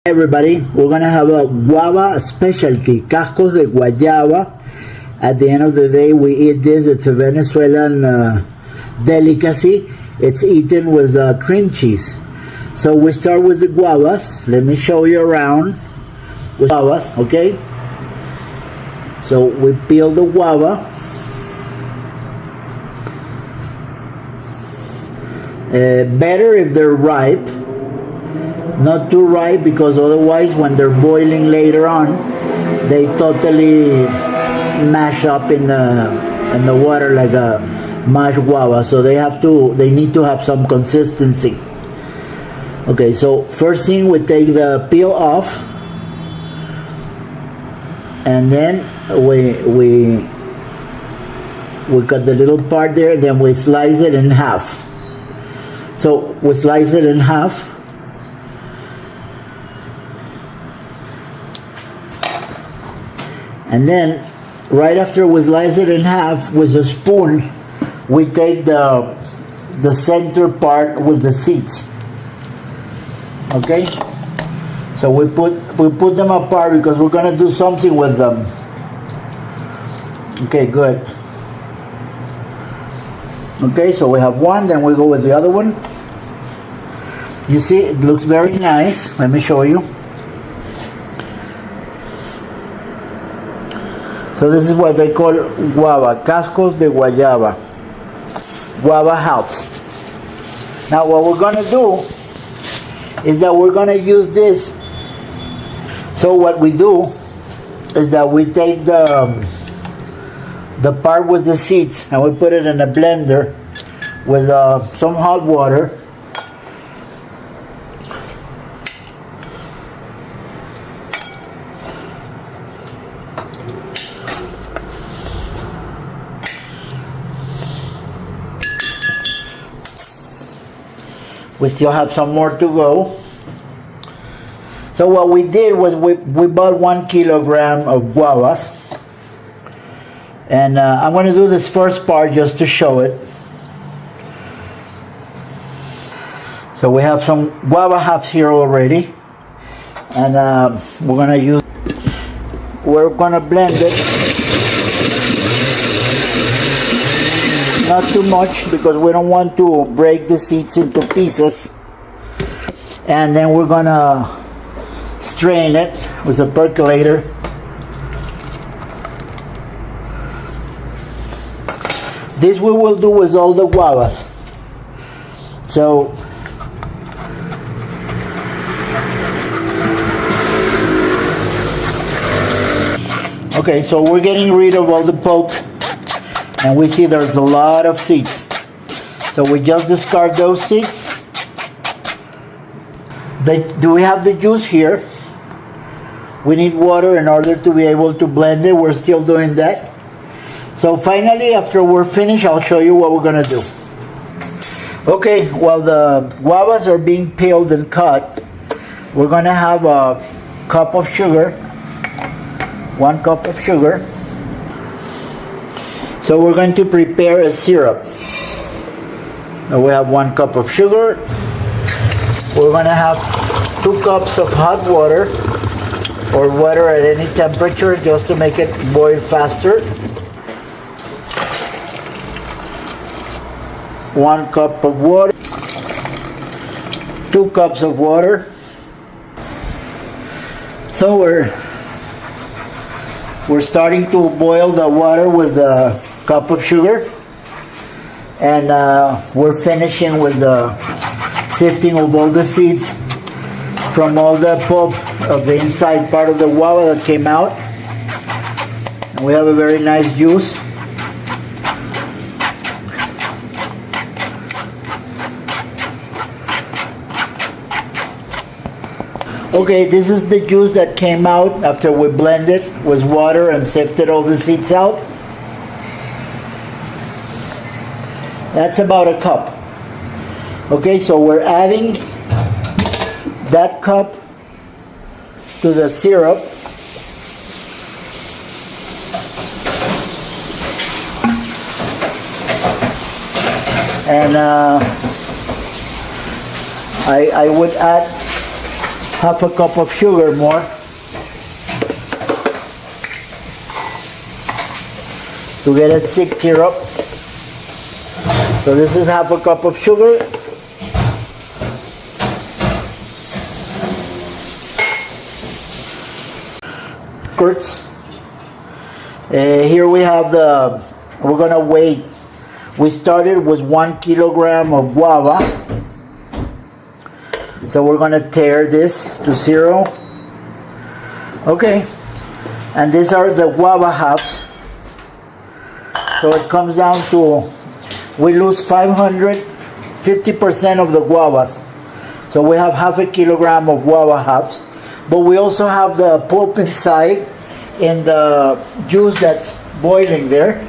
Everybody, we're gonna have a guava specialty, Cascos de Guayaba. At the end of the day, we eat this. It's a Venezuelan delicacy. It's eaten with cream cheese. So we start with the guavas. Let me show you around with guavas, okay? So we peel the guava. Better if they're ripe. Not too ripe, because otherwise when they're boiling later on, they totally mash up in the water like a mashed guava. So they need to have some consistency. Okay, so first thing, we take the peel off, and then we cut the little part there, and then we slice it in half. So we slice it in half. And then, right after we slice it in half, with a spoon, we take the center part with the seeds. Okay? So we put them apart because we're gonna do something with them. Okay, good. Okay, so we have one, then we go with the other one. You see, it looks very nice. Let me show you. So this is what they call guava, Cascos de Guayaba, Guava Halves. Now what we're gonna do is that we're gonna use this. So what we do is that we take the part with the seeds and we put it in a blender with some hot water. We still have some more to go. So what we did was we bought 1 kilogram of guavas. And I'm going to do this first part just to show it. So we have some guava halves here already. And we're going to blend it. Not too much, because we don't want to break the seeds into pieces. And then we're gonna strain it with a percolator. This we will do with all the guavas. So okay, so we're getting rid of all the pulp. And we see there's a lot of seeds. So we just discard those seeds. Do we have the juice here? We need water in order to be able to blend it. We're still doing that. So finally, after we're finished, I'll show you what we're gonna do. Okay, while the guavas are being peeled and cut, we're gonna have a cup of sugar, 1 cup of sugar. So we're going to prepare a syrup. Now we have 1 cup of sugar. We're going to have 2 cups of hot water, or water at any temperature, just to make it boil faster. 1 cup of water. 2 cups of water. So we're starting to boil the water with a cup of sugar, and we're finishing with the sifting of all the seeds from all the pulp of the inside part of the guava that came out, and we have a very nice juice. Okay, this is the juice that came out after we blended with water and sifted all the seeds out. That's about a cup. Okay, so we're adding that cup to the syrup. And I would add half a cup of sugar more. To get a thick syrup. So this is half a cup of sugar. Here we have we're gonna wait. We started with 1 kilogram of guava. So we're gonna tare this to 0. Okay. And these are the guava halves. So it comes down to, we lose 50% of the guavas. So we have half a kilogram of guava halves. But we also have the pulp inside in the juice that's boiling there.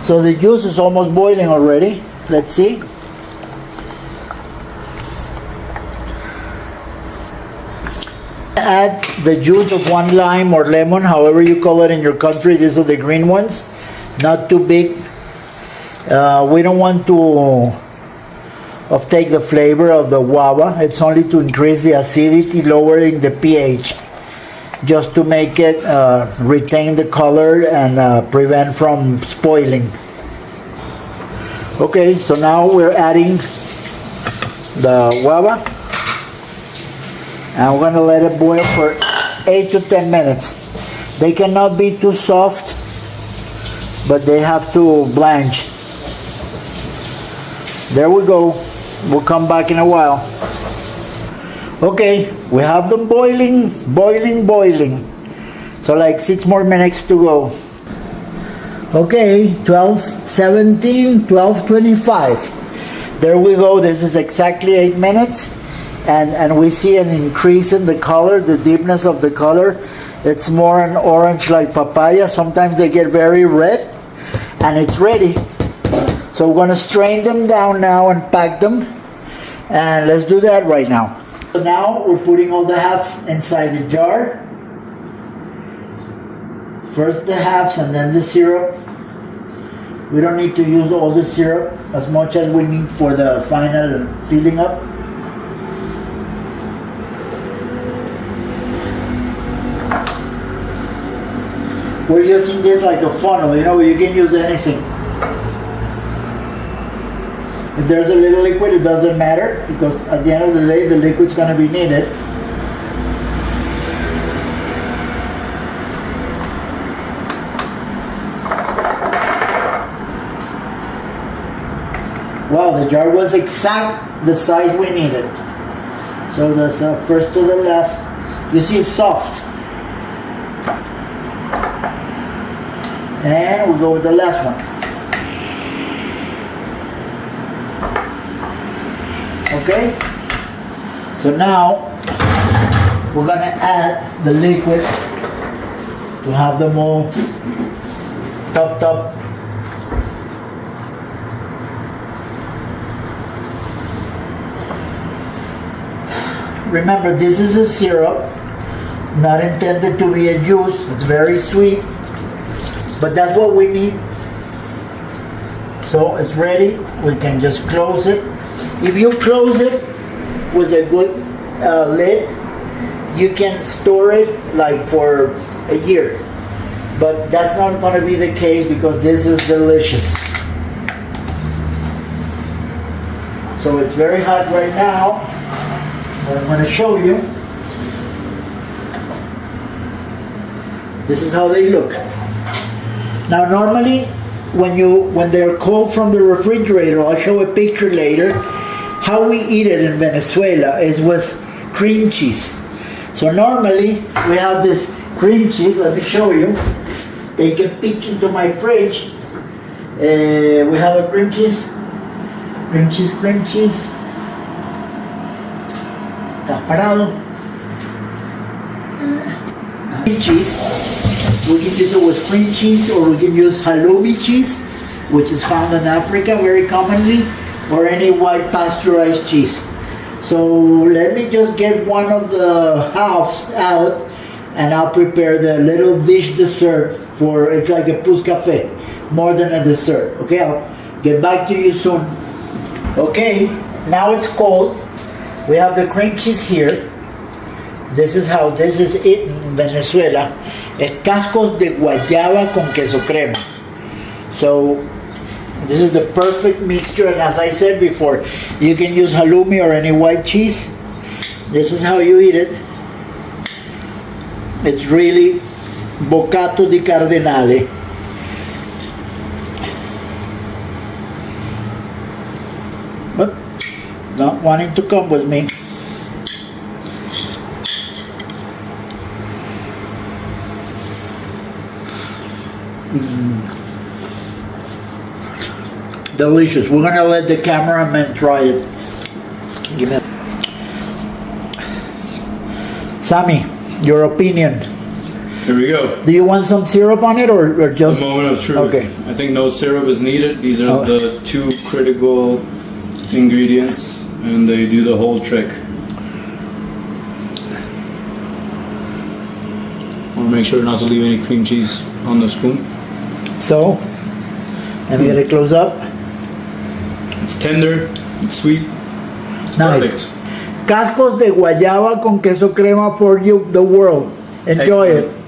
So the juice is almost boiling already. Let's see. Add the juice of 1 lime or lemon, however you call it in your country. These are the green ones. Not too big. We don't want to take the flavor of the guava. It's only to increase the acidity, lowering the pH, just to make it retain the color and prevent from spoiling. Okay, so now we're adding the guava, and we're going to let it boil for 8 to 10 minutes. They cannot be too soft, but they have to blanch. There we go. We'll come back in a while. Okay, we have them boiling. So like 6 more minutes to go. Okay, 12:17, 12:25. There we go. This is exactly 8 minutes. And we see an increase in the color, the deepness of the color. It's more an orange like papaya. Sometimes they get very red. And it's ready. So we're going to strain them down now and pack them. And let's do that right now. So now we're putting all the halves inside the jar. First the halves and then the syrup. We don't need to use all the syrup, as much as we need for the final filling up. We're using this like a funnel, you know, you can use anything. If there's a little liquid, it doesn't matter, because at the end of the day, the liquid's going to be needed. Wow, the jar was exact the size we needed. So the first to the last, you see it's soft. And we go with the last one. Okay? So now we're gonna add the liquid to have them all topped up. Remember, this is a syrup, not intended to be a juice. It's very sweet. But that's what we need. So it's ready. We can just close it. If you close it with a good lid, you can store it like for a year. But that's not going to be the case, because this is delicious. So it's very hot right now. But I'm going to show you. This is how they look. Now normally when they're cold from the refrigerator, I'll show a picture later, how we eat it in Venezuela is with cream cheese. So normally we have this cream cheese. Let me show you. Take a peek into my fridge. We have a cream cheese. Cream cheese. Está parado. Cream cheese. We can use it with cream cheese, or we can use Hallumi cheese, which is found in Africa very commonly, or any white pasteurized cheese. So let me just get one of the halves out, and I'll prepare the little dish dessert for, it's like a pousse café, more than a dessert. Okay, I'll get back to you soon. Okay, now it's cold. We have the cream cheese here. This is how this is it in Venezuela. Es cascos de guayaba con queso crema. So this is the perfect mixture, and as I said before, you can use Hallumi or any white cheese. This is how you eat it. It's really boccato di cardinale. But not wanting to come with me. Delicious. We're gonna let the cameraman try it. Give me. Sammy, your opinion. Here we go. Do you want some syrup on it or just? The moment of truth. Okay. I think no syrup is needed. These are the two critical ingredients, and they do the whole trick. Want to make sure not to leave any cream cheese on the spoon. So, let me get it close up. It's tender, it's sweet. Nice. Perfect. Cascos de guayaba con queso crema for you, the world. Enjoy Excellent. it.